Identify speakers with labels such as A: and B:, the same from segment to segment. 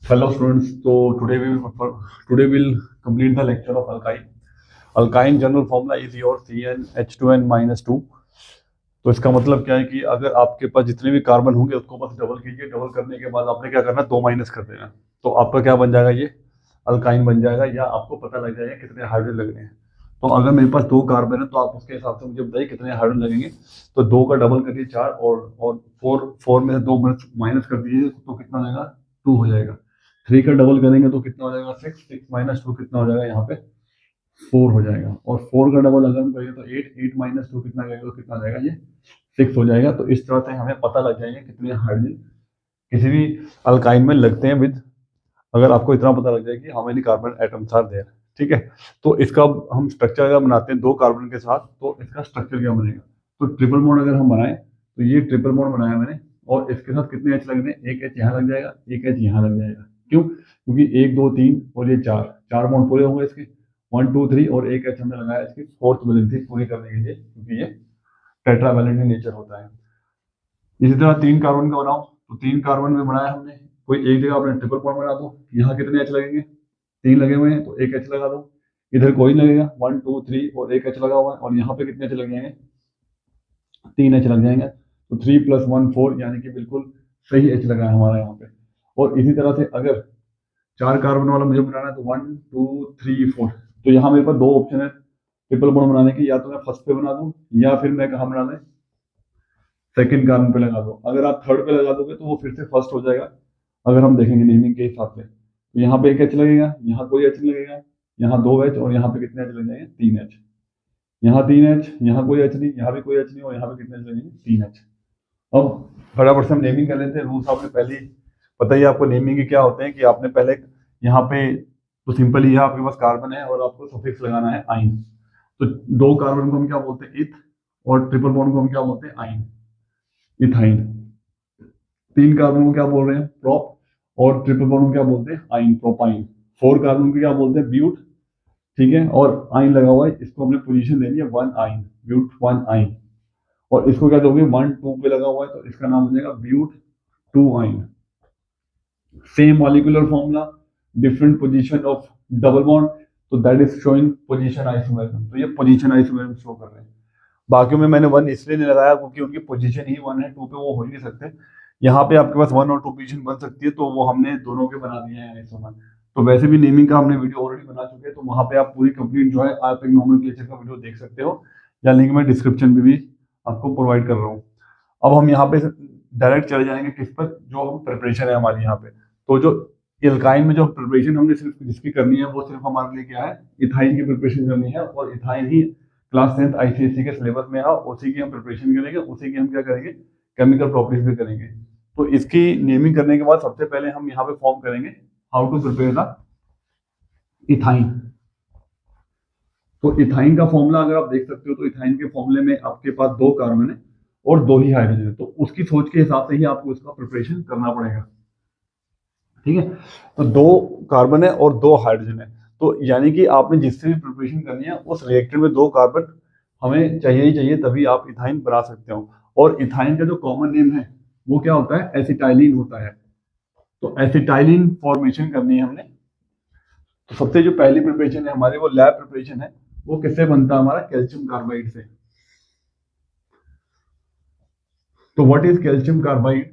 A: Hello students, so today we'll complete the lecture of alkyne. Alkyne general formula is your CnH2n minus 2. तो इसका मतलब क्या है कि अगर आपके पास जितने भी कार्बन होंगे उसको बस डबल कीजिए। डबल करने के बाद आपने क्या करना, दो माइनस कर देना, तो आपका क्या बन जाएगा, ये अल्काइन बन जाएगा, या आपको पता लग जाएगा कितने हाइड्रोजन लगने हैं। तो अगर मेरे पास दो कार्बन है तो आप उसके हिसाब से मुझे बताइए कितने हाइड्रोजन लगेंगे। तो दो का डबल करिए चार, और फोर में से दो माइनस कर दीजिए तो कितना हो जाएगा, टू हो जाएगा। थ्री का डबल करेंगे तो कितना हो जाएगा, सिक्स। सिक्स माइनस टू कितना हो जाएगा, यहाँ पे फोर हो जाएगा। और फोर का डबल अगर हम करेंगे तो एट। एट माइनस टू कितना करेंगे तो कितना हो जाएगा, ये सिक्स हो जाएगा। तो इस तरह से हमें पता लग जाएगा कितने हाइड्रोजन किसी भी अल्काइन में लगते हैं विद, अगर आपको इतना पता लग जाए कि how many carbon atoms are there. ठीक है, तो इसका हम स्ट्रक्चर अगर बनाते हैं दो कार्बन के साथ, तो इसका स्ट्रक्चर क्या बनेगा। तो ट्रिपल बॉन्ड अगर हम बनाए तो ये ट्रिपल बॉन्ड बनाया मैंने, और इसके साथ कितने एच लगने, एक एच यहाँ लग जाएगा, एक एच यहाँ लग जाएगा। क्यों? क्योंकि एक दो तीन और ये चार, चार बॉन्ड पूरे होंगे इसके, वन टू थ्री, और एक एच हमने लगाया इसकी फोर्थ वैलेंसी पूरी करने के लिए, क्योंकि ये टेट्रावैलेंट इन नेचर होता है। इसी तरह तीन कार्बन का बनाओ, तो तीन कार्बन में बनाया हमने, कोई एक जगह आपने ट्रिपल बॉन्ड बना दो, यहाँ कितने एच लगेंगे, तीन लगे हुए हैं तो एक एच लगा दो। इधर कोई लगेगा, वन टू थ्री और एक एच लगा हुआ है, और यहाँ पे कितने एच लग जाएंगे, तीन एच लग जाएंगे। तो थ्री प्लस वन फोर, यानी कि बिल्कुल सही एच लगा है हमारा यहाँ पे। और इसी तरह से अगर चार कार्बन वाला मुझे बनाना है तो वन टू थ्री फोर, तो यहाँ मेरे पास दो ऑप्शन है ट्रिपल बॉन्ड बनाने की, या तो मैं फर्स्ट पे बना दूं, या फिर मैं कहाँ बना दूं, सेकंड कार्बन पे लगा दो। अगर आप थर्ड पे लगा दोगे तो वो फिर से फर्स्ट हो जाएगा, अगर हम देखेंगे नेमिंग के हिसाब से। तो यहाँ पे एक एच लगेगा, यहाँ कोई एच नहीं लगेगा, यहाँ दो एच, और यहाँ पे कितने एच लग जाएंगे, तीन एच। यहाँ तीन एच, यहाँ कोई एच नहीं, यहाँ भी कोई एच नहीं, और यहाँ पे कितने एच लगेंगे, तीन एच। अब फटाफट से हम नेमिंग कर लेते हैं। रूल्स आपने पहले ही पता ही आपको नेमिंग के क्या होते हैं, कि आपने पहले यहाँ पे तो सिंपल ही है, आपके पास कार्बन है और आपको सफिक्स लगाना है आइन। तो दो कार्बन को हम क्या बोलते हैं, इथ, और ट्रिपल बॉन्ड को हम क्या बोलते हैं, आइन, इथाइन। तीन कार्बन को क्या बोल रहे हैं, प्रोप, और ट्रिपल बॉन्ड को क्या बोलते हैं, आइन, प्रोपाइन। फोर कार्बन को क्या बोलते हैं, ब्यूट। ठीक है, और आइन लगा हुआ है, इसको हमने पोजीशन दे दी है वन आइन, ब्यूट वन आइन। और इसको क्या दोगे, वन टू पे लगा हुआ है तो इसका नाम हो जाएगा but two yne. Same molecular formula, different position of double bond, तो that is showing position isomerism. तो ये पोजीशन आइसोमेरिज्म शो कर रहे हैं। बाकियों में मैंने वन इसलिए नहीं लगाया क्योंकि उनकी पोजीशन ही वन है, टू पे वो हो ही नहीं सकते। यहाँ पे आपके पास वन और टू पोजीशन बन सकती है, तो वो हमने दोनों के बना दिए हैं आइसोमर। तो वैसे भी नेमिंग का हमने वीडियो ऑलरेडी बना चुके हैं, तो वहाँ पे आप पूरी कंप्लीट जो है आप एक नॉमेनक्लेचर का वीडियो देख सकते हो, या लिंक मैं डिस्क्रिप्शन में भी आपको प्रोवाइड कर रहा हूँ। अब हम यहाँ पे डायरेक्ट चले जाएंगे किस पर, जो हम प्रिपरेशन है हमारी यहाँ पे। तो जो एल्काइन में जो प्रिपरेशन हमने सिर्फ जिसकी करनी है, वो सिर्फ हमारे लिए क्या है, इथाइन की प्रिपरेशन करनी है, और इथाइन ही क्लास 10th आईसीएससी के सिलेबस में है, उसी की हम प्रिपरेशन करेंगे, उसी की हम क्या करेंगे, केमिकल प्रॉपर्टीज भी करेंगे। तो इसकी नेमिंग करने के बाद सबसे पहले हम यहाँ पे फॉर्म करेंगे how to prepare the ethyne. तो इथाइन का फॉर्मूला अगर आप देख सकते हो, तो इथाइन के फॉर्मूले में आपके पास दो कार्बन है और दो ही हाइड्रोजन है, तो उसकी सोच के हिसाब से ही आपको इसका प्रिपरेशन करना पड़ेगा। ठीक है, तो दो कार्बन है और दो हाइड्रोजन है, तो यानी कि आपने जिससे भी प्रिपरेशन करनी है उस रिएक्टर में दो कार्बन हमें चाहिए ही चाहिए, तभी आप इथाइन बना सकते हो। और इथाइन का जो कॉमन नेम है वो क्या होता है, एसिटाइलिन होता है। तो एसिटाइलिन फॉर्मेशन करनी है हमने। तो सबसे जो पहली प्रिपरेशन है हमारी, वो लैब प्रिपरेशन है। वो किससे बनता है, हमारा कैल्शियम कार्बाइड से। तो व्हाट इज कैल्शियम कार्बाइड,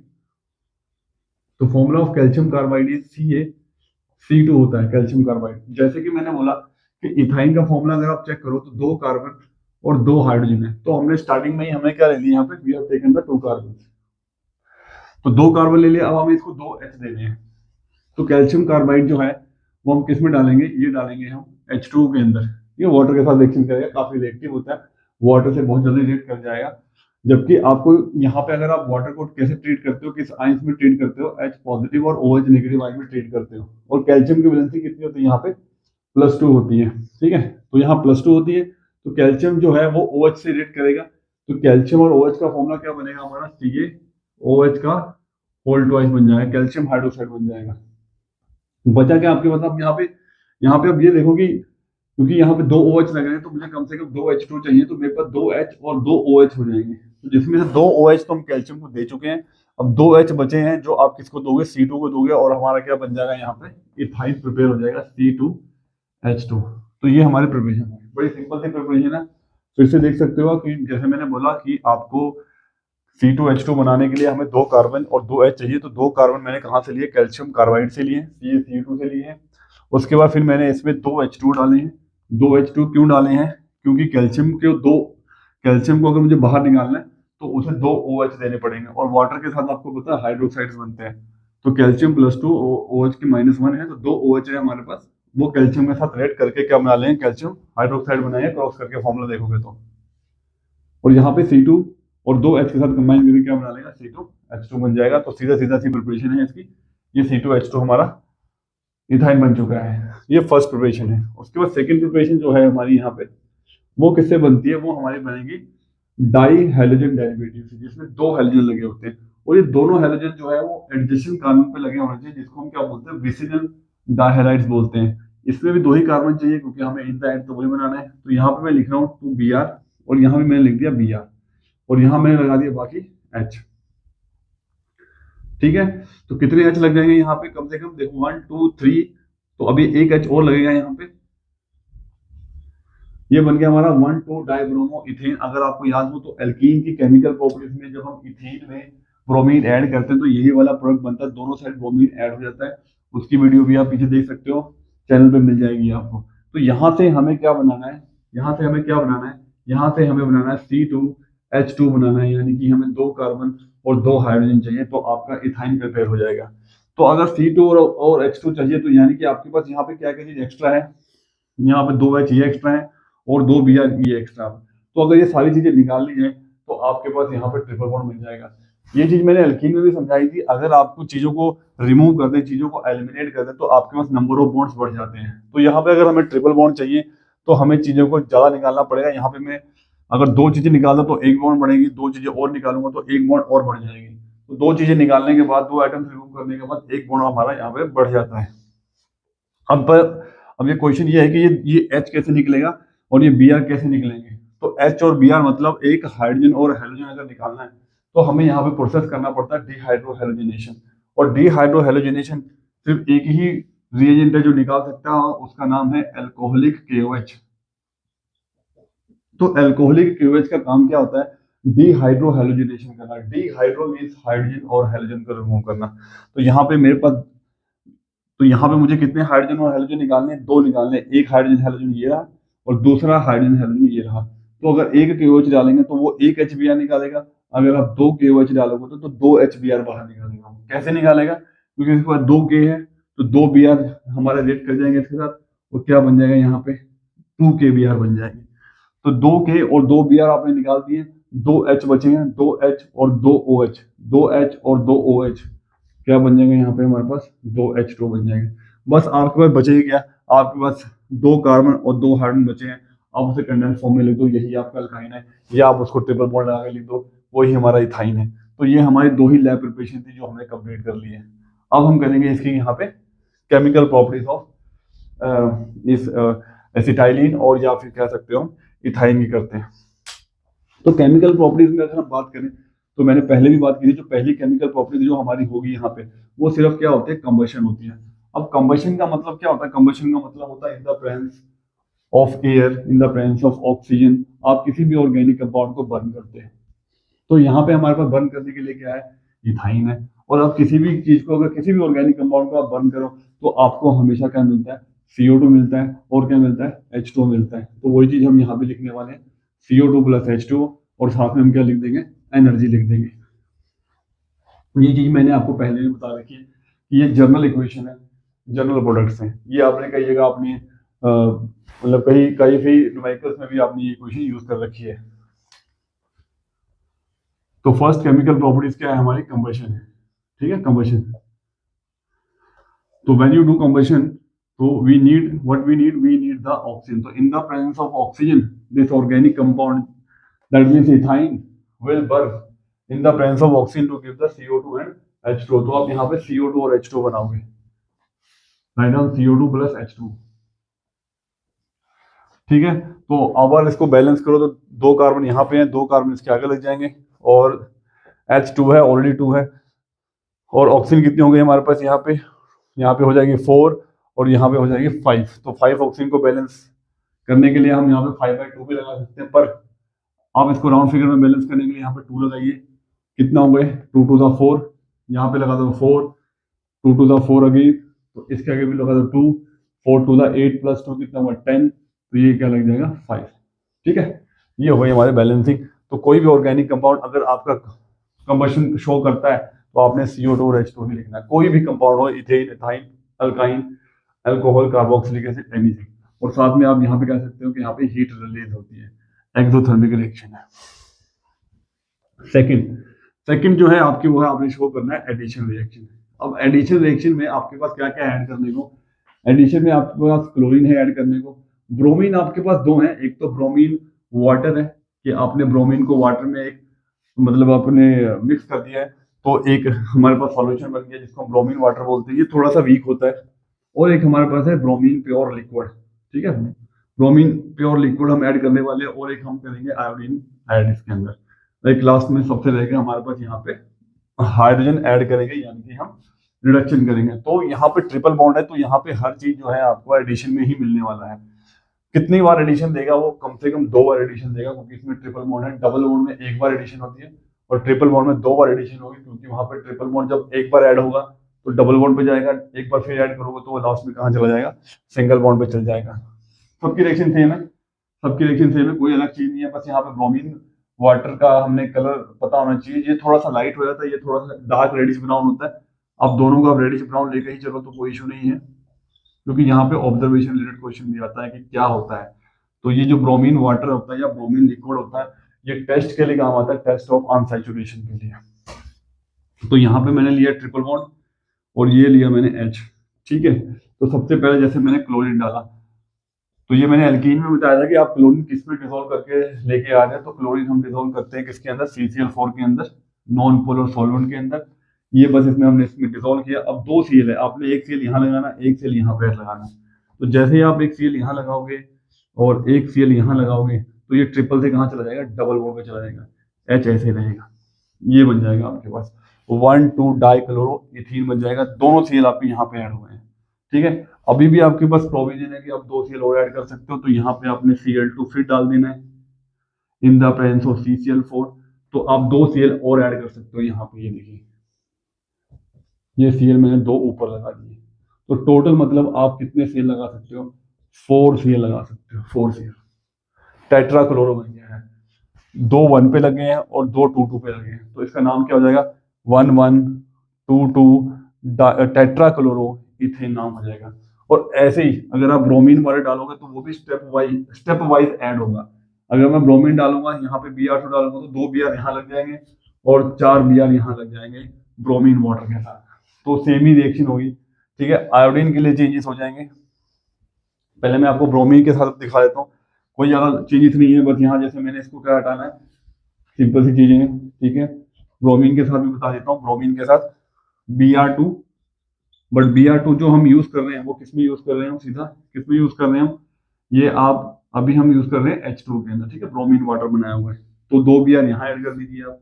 A: तो formula of calcium carbide is CaC2 होता है कैल्शियम कार्बाइड। जैसे कि मैंने बोला कि इथाइन का फॉर्मूला अगर आप चेक करो तो दो कार्बन और दो हाइड्रोजन है, तो हमने स्टार्टिंग में ही हमने क्या ले लिया, यहाँ पे we have taken the two carbon. तो दो कार्बन ले लिया, अब हमें इसको दो एच देने हैं। तो कैल्शियम कार्बाइड जो है वो हम किस में डालेंगे, ये डालेंगे हम H2 के अंदर। ये वाटर के साथ रिएक्शन करेगा, काफी रिएक्टिव होता है, वाटर से बहुत जल्दी रिएक्ट कर जाएगा। जबकि आपको यहाँ पे अगर आप वाटर को कैसे ट्रीट करते हो, किस आयंस में ट्रीट करते हो, H पॉजिटिव और OH नेगेटिव आयन में ट्रीट करते हो। और कैल्शियम की वैलेंसी कितनी होती है, यहाँ पे +2 होती है। ठीक है, तो यहाँ +2 होती है, तो कैल्शियम जो है वो OH से रिएक्ट करेगा। तो कैल्शियम और OH का फॉर्मूला क्या बनेगा हमारा, CaOH का होल ट्वाइस बन जाएगा, कैल्शियम हाइड्रोक्साइड बन जाएगा। बचा क्या आपके पास, अब यहाँ पे अब ये देखो कि क्योंकि यहाँ पे दो OH लग रहे हैं, तो मुझे कम से कम दो H2 चाहिए, तो मेरे पास दो H और दो OH हो जाएंगे। तो जिसमें से दो OH तो हम कैल्शियम को दे चुके हैं, अब 2H बचे हैं जो आप किसको दोगे, C2 को दोगे, और हमारा क्या बन जाएगा यहाँ पे, इथाइन प्रिपेयर हो जाएगा, C2H2। तो ये हमारी प्रिपरेशन है, बड़ी सिंपल सी प्रिपरेशन है। फिर से देख सकते हो कि जैसे मैंने बोला कि आपको C2H2 बनाने के लिए हमें 2 कार्बन और 2H चाहिए, तो 2 कार्बन मैंने कहाँ से लिए, कैल्शियम कार्बाइड से लिए, ये C2 से लिए हैं। उसके बाद फिर मैंने इसमें 2H2 डाले हैं। 2H2 क्यों डाले हैं, क्योंकि कैल्शियम को अगर मुझे बाहर निकालना है तो उसे 2 OH देने पड़ेंगे, और वाटर के साथ आपको पता है हाइड्रोक्साइड्स बनते हैं। तो कैल्शियम +2 OH की -1 है, तो 2 OH है हमारे पास, वो कैल्शियम के साथ रेड करके क्या बना लेंगे, कैल्शियम हाइड्रोक्साइड बनाएंगे, क्रॉस करके फॉर्मूला देखोगे तो। और यहाँ पे C2 और 2H के साथ कंबाइन करके क्या बना लेगा, C2H2 बन जाएगा। तो सीधा सीधा सी प्रिपरेशन है इसकी, ये C2H2 हमारा इथाइन बन चुका है। ये फर्स्ट प्रिपरेशन है। उसके बाद सेकंड प्रिपरेशन जो है हमारी यहाँ पे, वो किससे बनती है, वो हमारी बनेगी डाई हैलोजन डेरिवेटिव से, जिसमें 2 हैलोजन लगे होते हैं, और ये दोनों हैलोजन जो है वो एडजेसेंट कार्बन पे लगे होने चाहिए, जिसको हम क्या बोलते हैं, विसिनल डायहाइड्स बोलते हैं। इसमें भी 2 ही कार्बन चाहिए, क्योंकि हमें इन द एंड तो वही बनाना है। तो यहाँ पे मैं लिख रहा हूँ 2Br, और यहाँ भी मैंने लिख दिया Br, और यहाँ मैंने लगा दिया बाकी H। ठीक है, तो कितने H लग जाएंगे यहाँ पे, कम से कम देखो 1 2 3, तो अभी एक H और लगेगा यहाँ पे। ये बन गया हमारा 1,2 डाइब्रोमो इथेन। अगर आपको याद हो तो एल्कीन की केमिकल प्रॉपर्टीज में जब हम इथेन में ब्रोमीन ऐड करते हैं तो यही वाला प्रोडक्ट बनता है, दोनों साइड ब्रोमीन ऐड हो जाता है। उसकी वीडियो भी आप पीछे देख सकते हो, चैनल पे मिल जाएगी आपको। तो यहाँ से हमें क्या बनाना है, यहाँ से हमें क्या बनाना है, यहाँ से हमें बनाना है C2H2 बनाना है, यानी कि हमें 2 कार्बन और 2 हाइड्रोजन चाहिए, तो आपका इथाइन प्रिपेयर हो जाएगा। तो अगर C2 और H2 चाहिए, तो यानी कि आपके पास यहाँ पे क्या क्या चीज एक्स्ट्रा है, यहाँ पे 2H ये एक्स्ट्रा है और 2Br ये एक्स्ट्रा। तो अगर ये सारी चीजें निकाल ली जाए तो आपके पास यहाँ पे ट्रिपल बॉन्ड मिल जाएगा। ये चीज मैंने एल्कीन में भी समझाई थी, अगर आपको चीजों को रिमूव कर दें, चीजों को एलिमिनेट कर दें, तो आपके पास नंबर ऑफ बॉन्ड्स बढ़ जाते हैं। तो यहाँ पे अगर हमें ट्रिपल बॉन्ड चाहिए तो हमें चीजों को ज्यादा निकालना पड़ेगा। यहाँ पे मैं अगर 2 चीजें निकालूं तो 1 बॉन्ड बढ़ेगी, 2 चीजें और निकालूंगा तो 1 बॉन्ड और बढ़ जाएगी। तो 2 चीजें निकालने के बाद, 2 आइटम रिमूव करने के बाद 1 बॉन्ड हमारा यहाँ पे बढ़ जाता है। अब ये क्वेश्चन ये है कि ये H कैसे निकलेगा और ये Br कैसे निकलेंगे। तो H और Br मतलब एक हाइड्रोजन और हेलोजन अगर निकालना है तो हमें यहाँ पे प्रोसेस करना पड़ता है डिहाइड्रोहेलोजिनेशन। और डिहाइड्रोहेलोजिनेशन सिर्फ एक ही रिएजेंट है जो निकाल सकता है, उसका नाम है एल्कोहलिक KOH। तो एल्कोहलिक KOH का काम क्या होता है, डिहाइड्रोहेलोजिनेशन करना। डिहाइड्रो मीन्स हाइड्रोजन और हेलोजन को रिमूव करना। तो यहाँ पे मेरे पास, तो यहाँ पे मुझे कितने हाइड्रोजन और हेलोजन निकालने हैं, 2 निकालने हैं। एक हाइड्रोजन हेलोजन ये रहा और दूसरा हाइड्रोजन हेलोजन ये रहा। तो अगर एक KOH डालेंगे तो वो एक HBr निकालेगा, अगर आप 2 KOH डालोगे तो 2 HBr बाहर निकालेगा। कैसे निकालेगा, क्योंकि इसके पास 2 K है, तो 2 Br हमारे रेट कर जाएंगे इसके साथ, और क्या बन जाएगा यहाँ पे 2 KBr बन जाएंगे। तो 2 K और 2 Br आपने निकाल दिए, 2 H बचे हैं, 2 H और 2 OH, 2 H और 2 OH क्या बन जाएंगे यहाँ पे हमारे पास 2H2 बन जाएंगे। बस आपके पास बचेगा क्या, आपके पास 2 कार्बन और 2 हाइड्रोजन बचे हैं, आप उसे कंडेंस फॉर्म में लिख दो, यही आपका अल्काइन है, या आप उसको ट्रिपल बॉन्ड लगा के लिख दो, वही हमारा इथाइन है। तो ये हमारी 2 ही लैब प्रिपरेशन थी जो हमने कंप्लीट कर ली है। अब हम करेंगे इसकी यहाँ पे केमिकल प्रॉपर्टीज ऑफ इस एसिटाइलिन, और या फिर कह सकते हो इथाइन की करते हैं। तो केमिकल प्रॉपर्टीज में अगर हम बात करें तो मैंने पहले भी बात की थी, जो पहली केमिकल प्रॉपर्टी जो हमारी होगी यहाँ पे, वो सिर्फ क्या होती है, कंबशन होती है। अब कंबशन का मतलब क्या होता है, कंबशन का मतलब होता है इन the presence of air, in the presence of oxygen, आप किसी भी ऑर्गेनिक कंपाउंड को बर्न करते हैं। तो यहाँ पे हमारे पास बर्न करने के लिए क्या है, इथाइन है। और आप किसी भी चीज को, अगर किसी भी ऑर्गेनिक कंपाउंड को आप बर्न करो तो आपको हमेशा क्या मिलता है, CO2 मिलता है, और क्या मिलता है, H2 मिलता है। तो वही चीज हम यहाँ पे लिखने वाले हैं, CO2 + H2, और साथ में हम क्या लिख देंगे, एनर्जी लिख देंगे। ये चीज मैंने आपको पहले भी बता रखी है कि ये जर्नल इक्वेशन है, जर्नल प्रोडक्ट्स हैं। ये आपने कई जगह आपने मतलब कई कई भी न्यूमेरिकल्स में भी आपने ये इक्वेशन यूज कर रखी है। तो फर्स्ट केमिकल प्रॉपर्टीज क्या है हमारी, कंबशन है। ठीक है, कंबशन। तो व्हेन यू डू कंबशन, तो वी नीड द ऑक्सीजन। तो in the presence of oxygen, this organic compound, that means ethyne, will burn in the presence of oxygen to give the CO2 and H2। तो आप यहाँ पे CO2 और H2 बनाओगे, write down CO2 + H2। ठीक है, तो अब इसको बैलेंस करो तो 2 कार्बन यहाँ पे हैं, 2 कार्बन इसके आगे लग जाएंगे, और H2 है, ऑलरेडी 2 है, और ऑक्सीजन कितनी हो गई हमारे पास यहाँ पे हो जाएगी 4 और यहाँ पे हो जाएगी 5। तो 5 ऑक्सीजन को बैलेंस करने के लिए हम यहाँ पे 5/2 भी लगा सकते हैं, पर आप इसको राउंड फिगर में बैलेंस करने के लिए यहाँ पे 2 लगाइए। कितना हो गए 2 टू द 4, यहाँ पे लगा दो 4, 2 टू द 4 अगेन, तो इसके आगे भी लगा दो 2, 4 टू द 8 प्लस 2 कितना हुआ 10, तो ये क्या लग जाएगा 5। ठीक है, ये हो गई हमारे बैलेंसिंग। तो कोई भी ऑर्गेनिक कंपाउंड अगर आपका कंबशन शो करता है तो आपने CO2 और H2 ही लिखना है। कोई भी कंपाउंड हो, ethane, ethyne, alkyne, alcohol, carboxylic acid, anything. और साथ में आप यहाँ पे कह सकते हो कि यहाँ पे हीट रिलीज होती है, एक्सोथर्मिक रिएक्शन है। सेकंड जो है आपकी वो है, आपने शो करना है एडिशन रिएक्शन। अब एडिशन रिएक्शन में आपके पास क्या क्या ऐड करने को, एडिशन में आपके पास क्लोरीन है ऐड करने को, ब्रोमीन आपके पास 2 है, एक तो ब्रोमीन वाटर है कि आपने ब्रोमीन को वाटर में एक मतलब आपने मिक्स कर दिया है, तो एक हमारे पास सॉल्यूशन बन गया जिसको हम ब्रोमीन वाटर बोलते हैं, ये थोड़ा सा वीक होता है। और एक हमारे पास है ब्रोमीन प्योर लिक्विड। ठीक है, ब्रोमीन प्योर लिक्विड हम ऐड करने वाले हैं, और एक हम करेंगे आयोडीन ऐड इसके अंदर। एक लास्ट में सबसे रहेगा हमारे पास यहाँ पे हाइड्रोजन ऐड करेंगे, यानी कि हम रिडक्शन करेंगे। तो यहाँ पे ट्रिपल बॉन्ड है, तो यहाँ पे हर चीज जो है आपको एडिशन में ही मिलने वाला है। कितनी बार एडिशन देगा वो, कम से कम 2 बार एडिशन देगा, क्योंकि इसमें ट्रिपल बॉन्ड है। डबल बॉन्ड में 1 बार एडिशन होती है और ट्रिपल बॉन्ड में 2 बार एडिशन होगी, क्योंकि वहां पर ट्रिपल बॉन्ड जब 1 बार ऐड होगा तो डबल बॉन्ड पे जाएगा, एक बार फिर ऐड करोगे तो वो लास्ट में कहाँ चला जाएगा, सिंगल बॉन्ड पे चल जाएगा। सबकी रिएक्शन सेम है, सबकी रिएक्शन सेम है, कोई अलग चीज नहीं है। बस यहाँ पे ब्रोमीन वाटर का हमने कलर पता होना चाहिए, ये थोड़ा सा लाइट हो जाता है, ये थोड़ा सा डार्क रेडिश ब्राउन होता है। आप दोनों का रेडिश ब्राउन लेके ही चलो तो कोई इशू नहीं है, क्योंकि यहाँ पे ऑब्जर्वेशन रिलेटेड क्वेश्चन भी आता है कि क्या होता है। तो ये जो ब्रोमीन वाटर होता है या ब्रोमीन लिक्विड होता है, ये टेस्ट के लिए काम आता है, टेस्ट ऑफ अनसैचुरेशन के लिए। तो यहाँ पे मैंने लिया ट्रिपल बॉन्ड और ये लिया मैंने H। ठीक है, तो सबसे पहले जैसे मैंने क्लोरीन डाला, तो ये मैंने एल्कीन में बताया था कि आप क्लोरीन किस में डिसॉल्व करके लेके आ रहे हैं। तो क्लोरीन हम डिसॉल्व करते हैं किसके अंदर, CCl4 के अंदर, नॉन पोलर सॉल्वेंट के अंदर। ये बस इसमें हमने इसमें डिसॉल्व किया। अब 2 Cl है, आपने एक Cl यहाँ लगाना, एक Cl यहाँ पे लगाना। तो जैसे ही आप एक Cl यहाँ लगाओगे और एक Cl यहाँ लगाओगे तो ये ट्रिपल से कहाँ चला जाएगा, डबल बॉन्ड पे चला जाएगा, H ऐसे रहेगा, ये बन जाएगा आपके पास 1,2 डाइक्लोरो इथीन बन जाएगा। दोनों Cl आपके यहाँ पे ऐड हुए हैं। ठीक है, अभी भी आपके पास प्रोविजन है कि आप 2 Cl और ऐड कर सकते हो, तो यहाँ पे आपने Cl2 फिर डाल देना है इन द प्रेजेंस ऑफ CCl4। तो आप 2 Cl और ऐड कर सकते हो यहाँ पे, ये देखिए ये Cl मैंने 2 ऊपर लगा दिए। तो टोटल मतलब आप कितने Cl लगा सकते हो, 4 Cl लगा सकते हो, 4 Cl। टेट्रा क्लोरो बन गया है, 2 1 पे लगे हैं और 2 2 2 पे लगे हैं, तो इसका नाम क्या हो जाएगा 1 1 2 2 टेट्रा क्लोरो इथेन नाम हो जाएगा। और ऐसे ही अगर आप ब्रोमीन वाले डालोगे तो वो भी स्टेप वाइज ऐड होगा। अगर मैं ब्रोमीन डालूंगा यहाँ पे Br2 डालूंगा तो 2 Br यहाँ लग जाएंगे और 4 Br यहाँ लग जाएंगे ब्रोमीन वाटर के साथ, तो सेम ही रिएक्शन होगी। ठीक है, आयोडीन के लिए चेंजेस हो जाएंगे। पहले मैं आपको ब्रोमीन के साथ दिखा देता हूँ, कोई ज्यादा चेंजेस नहीं है, बस यहाँ जैसे मैंने इसको क्या हटाना है, सिंपल सी चीजें हैं। ठीक है, ब्रोमीन के साथ भी बता देता हूँ, ब्रोमीन के साथ Br2, बट Br2 जो हम यूज कर रहे हैं वो किसमें यूज कर रहे हैं, हम सीधा किसमें यूज कर रहे हैं हम, ये आप अभी हम यूज कर रहे हैं H2 के अंदर। ठीक है, ब्रोमीन वाटर बनाया हुआ है, तो 2 Br यहाँ ऐड कर दीजिए आप,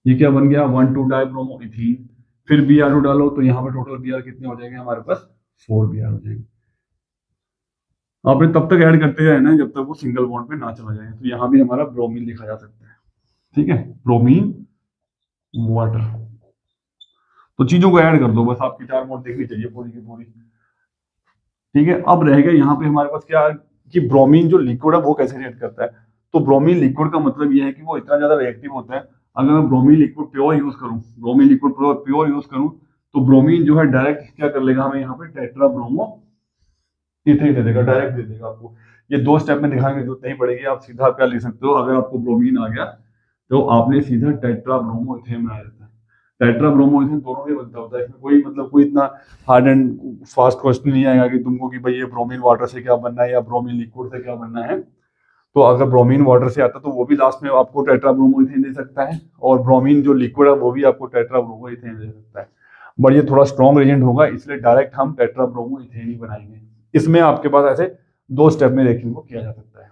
A: ये क्या बन गया 1 2 डाइब्रोमो इथीन। फिर Br2 डालो तो यहाँ पे टोटल Br कितने हो जाएंगे हमारे पास, 4 Br हो जाएंगे। आपने तब तक ऐड करते रहना है जब तक वो सिंगल बॉन्ड पे ना चला जाए। तो यहाँ भी हमारा ब्रोमीन लिखा जा सकता है। ठीक है, ब्रोमीन वाटर। तो चीजों को ऐड कर दो, बस आपकी 4 मोड देखनी चाहिए पूरी की पूरी। ठीक है, अब रह गया यहाँ पे हमारे पास क्या कि ब्रोमीन जो लिक्विड है वो कैसे रिएक्ट करता है। तो ब्रोमीन लिक्विड का मतलब यह है कि वो इतना ज्यादा रिएक्टिव होता है। अगर मैं ब्रोमीन लिक्विड प्योर यूज करूँ, ब्रोमीन लिक्विड प्योर यूज करूँ, तो ब्रोमीन जो है डायरेक्ट क्या कर लेगा, हमें यहाँ पे टेट्रा ब्रोमो इथेन दे देगा, डायरेक्ट दे देगा आपको। ये 2 स्टेप में दिखाने की जरूरत नहीं पड़ेगी, आप सीधा क्या लिख सकते हो, अगर आपको ब्रोमीन आ गया तो आपने सीधा टेट्रा ब्रोमो इथेन में आ जाता है। टेट्रा ब्रोमो इथेन दोनों में बनता होता है, इसमें कोई मतलब कोई इतना हार्ड एंड फास्ट क्वेश्चन नहीं आएगा कि तुमको कि भाई ये ब्रोमीन वाटर से क्या बनना है या ब्रोमीन लिक्विड से क्या बनना है। तो अगर ब्रोमीन वाटर से आता तो वो भी लास्ट में आपको टेट्रा ब्रोमो इथेन दे सकता है, और ब्रोमीन जो लिक्विड है वो भी आपको टेट्रा ब्रोमो इथेन दे सकता है। बट ये थोड़ा स्ट्रॉन्ग एजेंट होगा, इसलिए डायरेक्ट हम टेट्रा ब्रोमो इथेन ही बनाएंगे। इसमें आपके पास ऐसे 2 स्टेप में रिएक्शन को किया जा सकता है।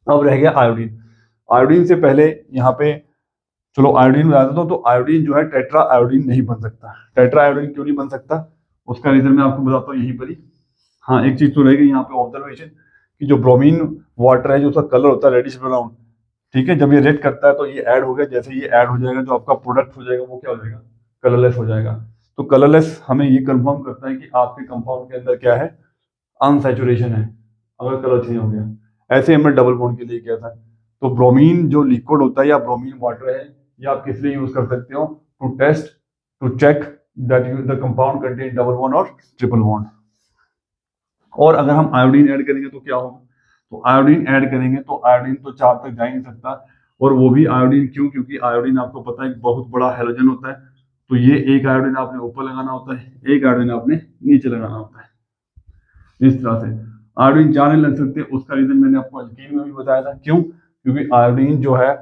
A: अब रह गया आयोडीन। आयोडीन से पहले यहाँ पे चलो आयोडीन बता देता हूँ। तो आयोडीन जो है टेट्रा आयोडीन नहीं बन सकता। टेट्रा आयोडीन क्यों नहीं बन सकता, उसका रीजन मैं आपको बताता हूँ यहीं पर ही। हाँ, एक चीज तो रहेगी यहाँ पे ऑब्जर्वेशन कि जो ब्रोमीन वाटर है, जो उसका कलर होता है रेडिश ब्राउन, ठीक है, जब ये रेड करता है तो ये ऐड हो गया, जैसे ये ऐड हो जाएगा जो आपका प्रोडक्ट हो जाएगा वो क्या हो जाएगा, कलरलेस हो जाएगा। तो कलरलेस हमें ये कंफर्म करता है कि आपके कंपाउंड के अंदर क्या है, अनसैचुरेशन है, अगर कलर चेंज हो गया। ऐसे हमने डबल बॉन्ड के लिए किया था। तो ब्रोमीन जो लिक्विड होता है या ब्रोमीन वाटर है, ये आप किस लिए यूज कर सकते हो, to test, to check that the compound contain double bond और ट्रिपल बॉन्ड। और अगर हम आयोडीन ऐड करेंगे तो क्या होगा, तो आयोडीन ऐड करेंगे तो आयोडीन तो 4 तक जा ही नहीं सकता। और वो भी आयोडीन क्यों, क्योंकि आयोडीन आपको पता है एक बहुत बड़ा हैलोजन होता है। तो ये एक आयोडीन आपने ऊपर लगाना होता है, एक आयोडीन आपने नीचे लगाना होता है, इस तरह से। आयोडीन 4 नहीं लग सकते, उसका रीजन मैंने आपको अल्कीन में भी बताया था। क्यों, क्योंकि आयोडीन जो है,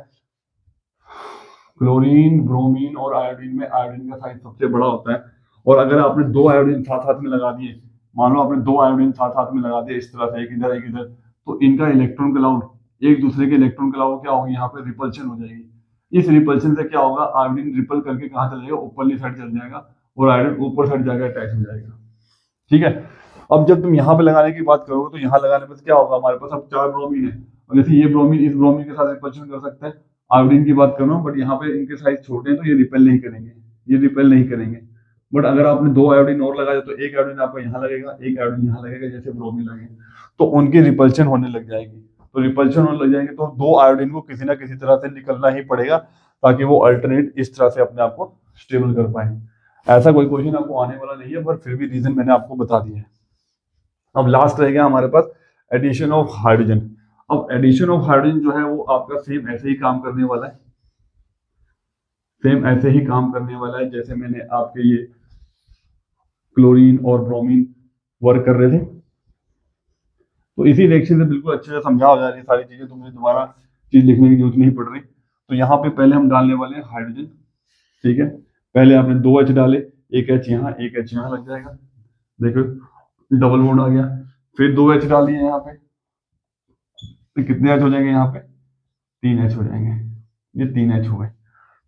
A: क्लोरीन, ब्रोमीन और आयोडीन में आयोडीन का साइज सबसे बड़ा होता है। और अगर आपने 2 आयोडीन साथ साथ में लगा दिए, मान लो आपने 2 आयोडीन साथ साथ में लगा दिए इस तरह से, एक इधर एक इधर, तो इनका इलेक्ट्रॉन क्लाउड, एक दूसरे के इलेक्ट्रॉन क्लाउड क्या होगी, यहाँ पे रिपल्शन हो जाएगी। इस रिपल्शन से क्या होगा, आयोडीन रिपल करके कहाँ चल जाएगा, ऊपरली साइड चल जाएगा, और आयोडीन ऊपर साइड जाकर अटैच हो जाएगा। ठीक है। अब जब तुम यहाँ पे लगाने की बात करोगे तो यहाँ लगाने पर क्या होगा, हमारे पास अब 4 ब्रोमीन है, और जैसे ये ब्रोमीन इस ब्रोमीन के साथ रिपल्शन कर सकता है। आयोडीन की बात कर रहा हूँ, बट यहाँ पे इनके साइज छोटे हैं तो ये रिपेल नहीं करेंगे, ये रिपेल नहीं करेंगे। बट अगर आपने 2 आयोडीन और लगाया तो एक आयोडीन आपका यहाँ लगेगा, एक आयोडीन यहाँ लगेगा, जैसे ब्रोमीन लगे, तो उनकी रिपल्शन होने लग जाएगी। तो रिपल्शन होने लग जाएंगे तो 2 आयोडीन को किसी ना किसी तरह से निकलना ही पड़ेगा, ताकि वो अल्टरनेट इस तरह से अपने आप को स्टेबल कर पाए। ऐसा कोई क्वेश्चन आपको आने वाला नहीं है, पर फिर भी रीजन मैंने आपको बता दिया है। अब लास्ट रह गया हमारे पास एडिशन ऑफ हाइड्रोजन। अब एडिशन ऑफ हाइड्रोजन जो है वो आपका सेम ऐसे ही काम करने वाला है, सेम ऐसे ही काम करने वाला है जैसे मैंने आपके ये क्लोरीन और ब्रोमीन वर्क कर रहे थे। तो इसी रिएक्शन से बिल्कुल अच्छे से समझा हो जा रही है सारी चीजें, तो मुझे दोबारा चीज लिखने की जरूरत नहीं पड़ रही। तो यहाँ पे पहले हम डालने वाले हैं हाइड्रोजन, ठीक है। पहले आपने 2 एच डाले, एक एच यहाँ, एक एच यहाँ लग जाएगा, देखो डबल बॉन्ड आ गया। फिर 2 एच डाल दिए यहाँ पे, तो कितने एच हो जाएंगे यहाँ पे, 3 एच हो जाएंगे, ये 3 एच हो गए।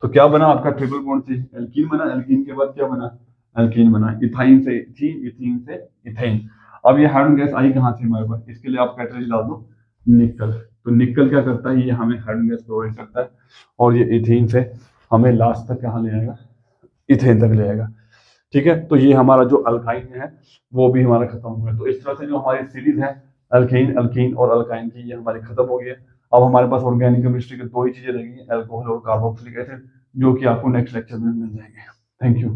A: तो क्या बना आपका ट्रिपल बॉन्ड से एल्कीन बना। एल्कीन के बाद क्या बना, एल्कीन बना, इथाइन से इथीन, इथीन से इथेन। अब ये हाइड्रोजन गैस आई कहाँ से हमारे पास, इसके लिए आप कैटलिस्ट डाल दो निकल। तो निकल क्या करता है, ये हमें हाइड्रोजन गैस प्रोवाइड करता है, और ये इथीन से हमें लास्ट तक कहाँ ले आएगा, इथेन तक ले आएगा। ठीक है। तो ये हमारा जो अल्काइन है वो भी हमारा खत्म हो गया। तो इस तरह से जो हमारी सीरीज है अल्केन, अल्कीन और अल्काइन की, ये हमारी खत्म हो गई है। अब हमारे पास ऑर्गेनिक केमिस्ट्री की 2 ही चीजें रहेंगी, अल्कोहल और कार्बोक्सिलिक एसिड, जो कि आपको नेक्स्ट लेक्चर में मिल जाएंगे। Thank you.